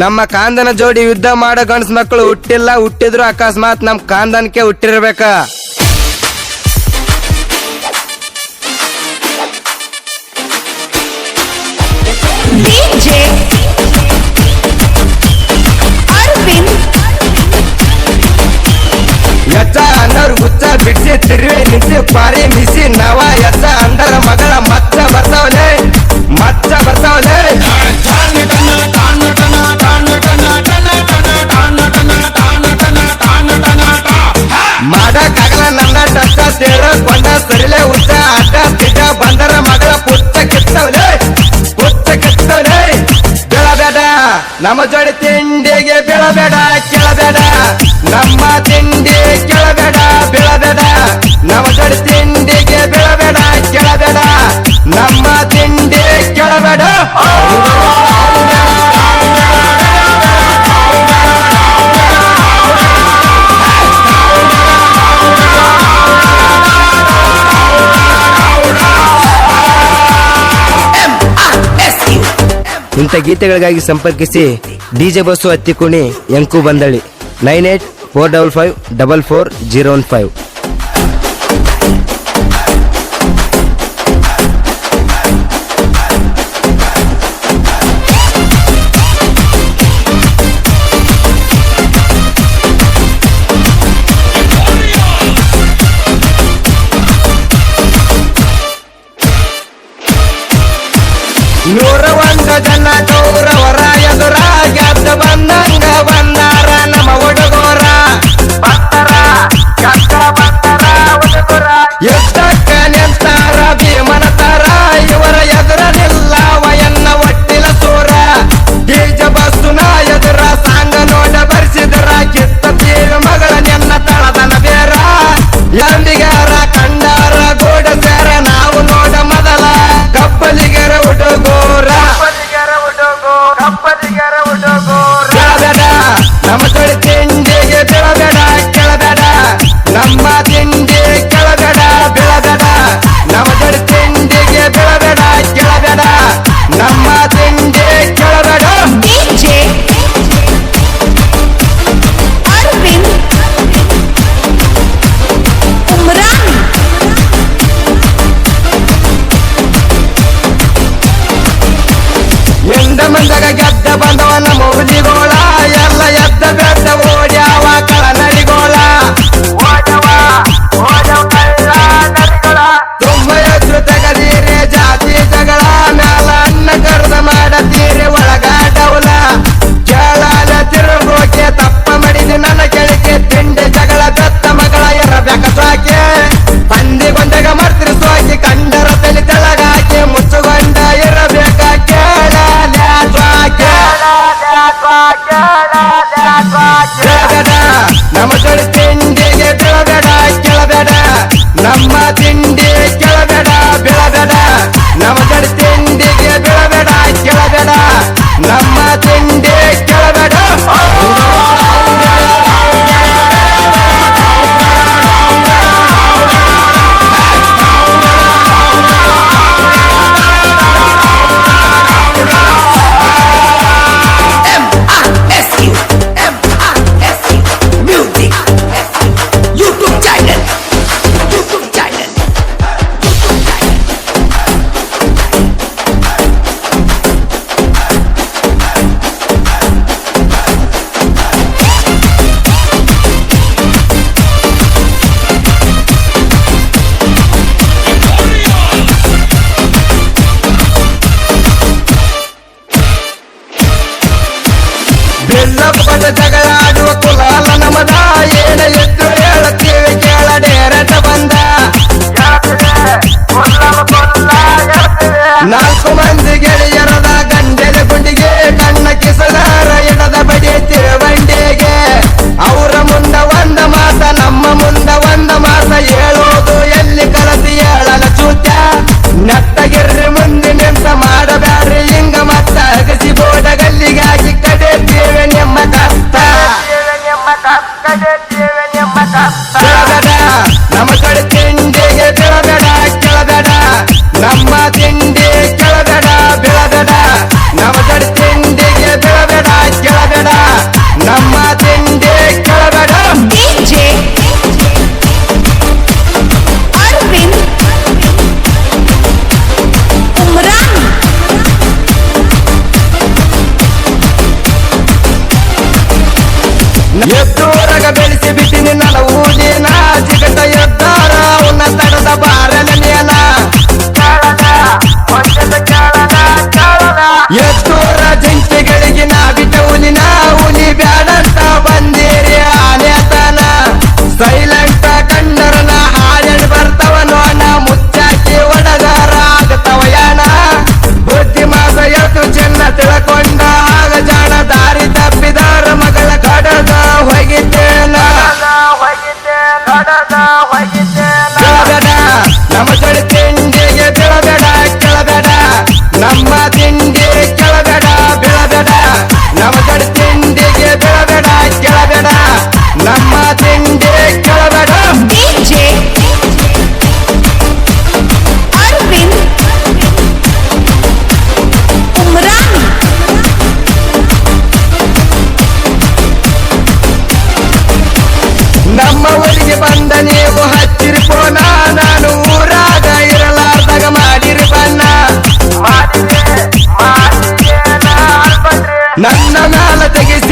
ನಮ್ಮ ಕಾಂದನ ಜೋಡಿ ಯುದ್ಧ ಮಾಡೋ ಗಂಡ್ಸ್ ಮಕ್ಕಳು ಹುಟ್ಟಿಲ್ಲ, ಹುಟ್ಟಿದ್ರು ಅಕಸ್ಮಾತ್ ನಮ್ ಕಾಂದನ್ಕೆ ಹುಟ್ಟಿರ್ಬೇಕ. ಎಚ್ಚ ಅನ್ನೋರ್ ಹುಚ್ಚ ಬಿಡ್ಸಿ ತಿರುವೆ ನಿಂಸಿ ಪಾರಿ ಮಿಸಿ ನವ ಎಚ್ಚ ಅಂದರ ಮಗಳ ಮಚ್ಚ ಬರ್ತಾವಲೆ ಮಚ್ಚ ಬರ್ತಾವಲೆ. ಮಾಡಕ್ಕಾಗಲ್ಲ ನನ್ನ ಟಚ ತೇಳ ಕೊಂಡ ಸರಿಲೆ ಹುಚ್ಚ ಆಟ ತಿದ್ದ ಬಂದರ ಮಗಳ ಪುಚ್ಚ ಕಿತ್ತವಲೆ ಪುಚ್ಚ ಕಿತ್ತವಲೆ. ಬೆಳಬೇಡ ನಮ್ಮ ಜೋಡಿ ತಿಂಡಿಗೆ ಬೆಳಬೇಡ ಕೇಳಬೇಡ, ನಮ್ಮ ತಿಂಡಿ ಕೇಳಬೇಡ ಬೆಳಬೇಡ, ನಮ್ಮ ಜೋಡಿ ತಿಂಡಿಗೆ ಬೆಳಬೇಡ ಕೇಳಬೇಡ, ನಮ್ಮ ತಿಂಡಿ ಕೇಳಬೇಡ. ಇಂಥ ಗೀತೆಗಳಿಗಾಗಿ ಸಂಪರ್ಕಿಸಿ ಡಿಜೆ ಬಸ್ಸು ಹತ್ತಿಕುಣಿ ಎಂಕು ಬಂದಳಿ 9845544015. ನೂರ ಒಂದು ಜನ ಕೌರವರ ಎದುರ ಗೆದ್ದ ಬಂದಂಗ ಬಂದಾರ ನಮ್ಮ ಹುಡುಗೋರ ಬಂದರ ಎಷ್ಟಕ್ಕ ನಿಂತಾರ ಭೀಮನ ತರ ಇವರ ಎದುರ ನಿಲ್ಲವ ಎನ್ನ ಒಟ್ಟಿಲ ಸೂರ. ಡಿಜ ಬಸ್ಸುನ ಎದುರ ಸಾಂಗ ನೋಡ ಬರ್ಸಿದರ ಕಿತ್ತ ತೀರು ಮಗಳ ನಿನ್ನ ತಳದನ ಬೇರ. ಎಂದಿಗಾರ ಕಂಡಾರ ಗೋಡ ಸೇರ ನಾವು ನೋಡ ಮೊದಲ ಕಪ್ಪಲಿಗರ ಹುಡುಗೋರ ಬೆಳಬೇಡ ನಮ್ಮ ಜೋಡಿ ತಿಂಡಿಗೆ ಬೆಳಬೇಡ ಕೇಳಬೇಡ, ನಮ್ಮ ತಿಂಡಿ ಕೇಳಬೇಡ ಬೆಳಬೇಡ, ನಮ್ಮ ಜೋಡಿ ತಿಂಡಿಗೆ ಬೆಳಬೇಡ ಕೇಳಬೇಡ, ನಮ್ಮ ತಿಂಡಿ ಕೇಳಬೇಡ. ಎಂದ ಮಂದಾಗ ಗೆದ್ದ ಬಂದವನ ಮುಗಿದಿಗೋಳ ಎಲ್ಲ ಎದ್ದ ಬೆದ್ದ ಓಡ್ಯಾವ ಕಳ ನಡಿಗೋಳ. ತುಂಬ ಎದ್ರು ತೆಗದೀರೆ ಜಾತಿ ಜಗಳ ಮ್ಯಾಲ ಅನ್ನ ಕರ್ದ ಮಾಡತೀರಿ ಒಳಗಾಡವಲ. ಕೇಳಾಲ ತಿರುಗೋಕೆ ತಪ್ಪ ಮಾಡಿದ ನನ್ನ ಕೆಳಗೆ ತಿಂಡಿ ಜಗಳ ಬೆತ್ತ ಮಗಳ ಇರಬೇಕ ಸಾಕೆ. ತಂದಿಗೊಂದಾಗ ಮರ್ತಿರು ಸೋಕಿ ಕಂಡರ ತಲೆ ತೆಳಗಾಕಿ ಮುಚ್ಚುಗೊಂಡ ಇರಬೇಕ ಕೇಳ ಬೆಳಬೇಡ ನಮ್ಮ ಜೋಡಿ ತಿಂಡಿಗೆ ಬೆಳಬೇಡ ಕೇಳಬೇಡ, ನಮ್ಮ ತಿಂಡಿ ಕೇಳಬೇಡ ಬೆಳಬೇಡ, ನಮ್ಮ ಜೋಡಿ ತಿಂಡಿಗೆ ಬೆಳಬೇಡ ಕೇಳಬೇಡ, ನಮ್ಮ ತಿಂಡಿ ಕೇಳಬೇಡ. ಜಗಳ ಆಡುವ ಕುಲಾಲ ನಮದ ಏನ ಎದ್ದು ಹೇಳುತ್ತೀವಿ ಕೇಳ ಡೇರಟ ಬಂದ. 4 ಮಂದಿ ಗೆಳೆಯರದ ಗಂಡೆದ ಗುಂಡಿಗೆ ಕಣ್ಣ ಕಿಸಲಾರ ಎಡದ ಬಡಿ ತಿರುವಂಡಿಗೆ. ಅವರ ಮುಂದ ಒಂದ ಮಾತ ನಮ್ಮ ಮುಂದ ಒಂದ ಮಾತ ಹೇಳೋದು ಎಲ್ಲಿ ಕಲಸಿ ಹೇಳಲ ಚೂತ್ಯ. ನೆಟ್ಟಗಿರ್ರಿ ಮುಂದೆ ನಿಂತ ಮಾಡಬ್ಯಾಡ್ರಿ ಹಿಂಗ ಮತ್ತ ಅಗಸಿ ಬೋಡ ಗಲ್ಲಿಗಾಗಿ ಕಡೆ ನಿಮ್ಮ ಕಷ್ಟ. ಎದ್ದೂರಾಗ ಬೆಳೆಸಿ ಬಿಟ್ಟಿನಿ ನನ್ನ ಊದಿನ ಜಿಗಟ ಎದ್ದಾರ ಅವನ್ನ ತಡದ ಬಾರಲ ನೇನ ಎದ್ದೂರ ಜಂಕೆಗಳಿಗೆ ನಾ ಬಿಟ್ಟ ಹುಲಿನ ಹುಲಿ ಬ್ಯಾಡಂತ ಬಂದಿರಿ ಆನೆತನ ಸೈಲೆಂಟ್ ಕಂಡರನ ಹಾಡೇಳಿ ಬರ್ತಾವ ನೋಣ ಮುಚ್ಚಾಕಿ ಒಡಗಾರ ಆಗತವ ಯಾನ ಬುದ್ಧಿ ಮಾಸ ಎದ್ದು ಚೆನ್ನ ತಿಳ್ಕೊಂಡ ಆಗ ಜಾಣ ದಾರಿ ತಪ್ಪಿದಾರ ಮಗಳ ಕಡದ ಹೋಗಿದ್ದೇನ ಬೆಳಬೇಡ ನಮ್ಮ ಜೋಡಿ ತಿಂಡಿಗೆ ಬೆಳಬೇಡ ಕೆಳಬೇಡ ನಮ್ಮ ತಿಂಡಿ ಕೆಳಬೇಡ ಬೆಳಬೇಡ ನಮ್ಮ ಜೋಡಿ ತಿಂಡಿಗೆ ಬೆಳಬೇಡ ಕೆಳಬೇಡ ನಮ್ಮ ತಿಂಡಿ ಕೆಳಬೇಡ DJ Arvind Umrani ನಮ್ಮ ಊರಿಗೆ ಬಂದ ನೀವು ಹಚ್ಚಿರಿ ಪೋನ ನಾನು ಊರಾಗ ಇರಲಾರ್ದಾಗ ಮಾಡಿರಿ ಬಣ್ಣ ನನ್ನ ಮ್ಯಾಲ ತೆಗಿಸಿ